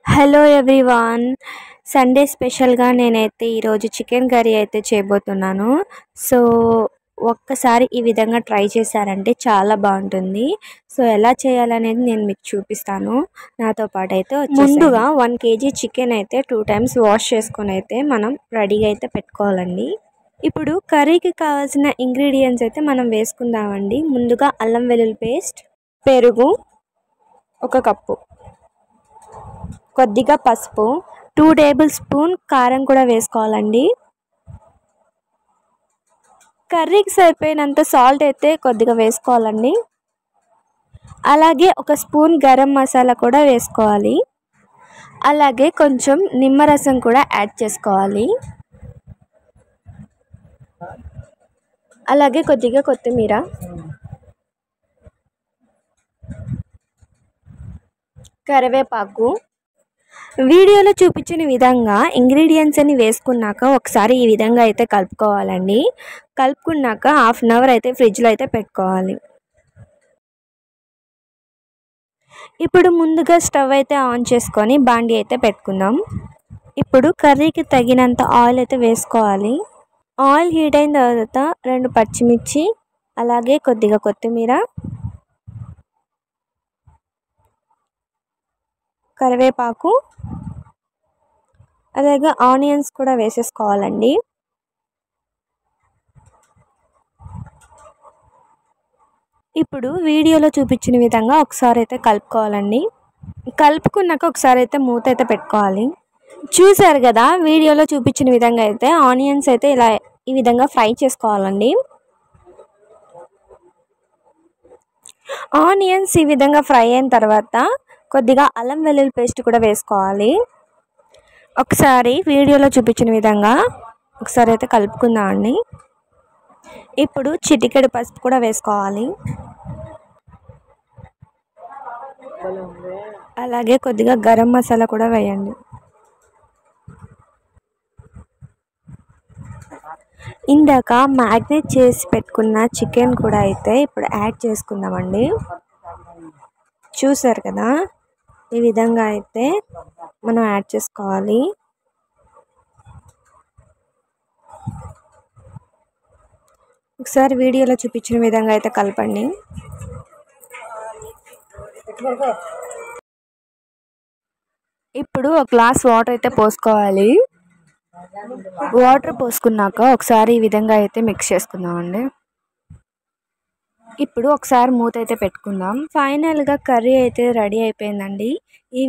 Hello everyone. Sunday స్పెషల్గా నేనైతే ఈరోజు చికెన్ కర్రీ అయితే చేయబోతున్నాను. సో ఒక్కసారి ఈ విధంగా ట్రై చేశారంటే చాలా బాగుంటుంది. సో ఎలా చేయాలనేది నేను మీకు చూపిస్తాను. నాతో పాటు అయితే ముందుగా 1 kg చికెన్ అయితే 2 times వాష్ చేసుకొని అయితే మనం రెడీగా అయితే పెట్టుకోవాలండి. ఇప్పుడు కర్రీకి కావాల్సిన ఇంగ్రీడియంట్స్ అయితే మనం వేసుకుందామండి. ముందుగా అల్లం వెల్లుల్లి పేస్ట్, పెరుగు 1 కప్పు, కొద్దిగా పసుపు, 2 tablespoon కారం కూడా వేసుకోవాలండి. కర్రీకి సరిపోయినంత సాల్ట్ అయితే కొద్దిగా వేసుకోవాలండి. అలాగే 1 స్పూన్ గరం మసాలా కూడా వేసుకోవాలి. అలాగే కొంచెం నిమ్మరసం కూడా యాడ్ చేసుకోవాలి. అలాగే కొద్దిగా కొత్తిమీర, కరివేపాకు. వీడియోలో చూపించిన విధంగా ఇంగ్రీడియంట్స్ అన్ని వేసుకున్నాక ఒకసారి ఈ విధంగా అయితే కలుపుకోవాలండి. కలుపుకున్నాక 1/2 hour అయితే ఫ్రిడ్జ్లో అయితే పెట్టుకోవాలి. ఇప్పుడు ముందుగా స్టవ్ అయితే ఆన్ చేసుకొని బాండి అయితే పెట్టుకుందాం. ఇప్పుడు కర్రీకి తగినంత ఆయిల్ అయితే వేసుకోవాలి. ఆయిల్ హీట్ అయిన తర్వాత 2 పచ్చిమిర్చి, అలాగే కొద్దిగా కొత్తిమీర, కరివేపాకు, అలాగే ఆనియన్స్ కూడా వేసేసుకోవాలండి. ఇప్పుడు వీడియోలో చూపించిన విధంగా ఒకసారి అయితే కలుపుకోవాలండి. కలుపుకున్నాక ఒకసారి అయితే మూత అయితే పెట్టుకోవాలి. చూసారు కదా, వీడియోలో చూపించిన విధంగా అయితే ఆనియన్స్ అయితే ఇలా ఈ విధంగా ఫ్రై చేసుకోవాలండి. ఆనియన్స్ ఈ విధంగా ఫ్రై అయిన తర్వాత కొద్దిగా అల్లం వెల్లుల్లి పేస్ట్ కూడా వేసుకోవాలి. ఒకసారి వీడియోలో చూపించిన విధంగా ఒకసారి అయితే కలుపుకుందామండి. ఇప్పుడు చిటికెడు పసుపు కూడా వేసుకోవాలి. అలాగే కొద్దిగా గరం మసాలా కూడా వేయండి. ఇందాక మ్యాగ్నేట్ చేసి పెట్టుకున్న చికెన్ కూడా అయితే ఇప్పుడు యాడ్ చేసుకుందామండి. చూసారు కదా, ఈ విధంగా అయితే మనం యాడ్ చేసుకోవాలి. ఒకసారి వీడియోలో చూపించిన విధంగా అయితే కలపండి. ఇప్పుడు 1 గ్లాస్ వాటర్ అయితే పోసుకోవాలి. వాటర్ పోసుకున్నాక ఒకసారి ఈ విధంగా అయితే మిక్స్ చేసుకుందామండి. ఇప్పుడు ఒకసారి మూత అయితే పెట్టుకుందాం. ఫైనల్గా కర్రీ అయితే రెడీ అయిపోయిందండి. ఈ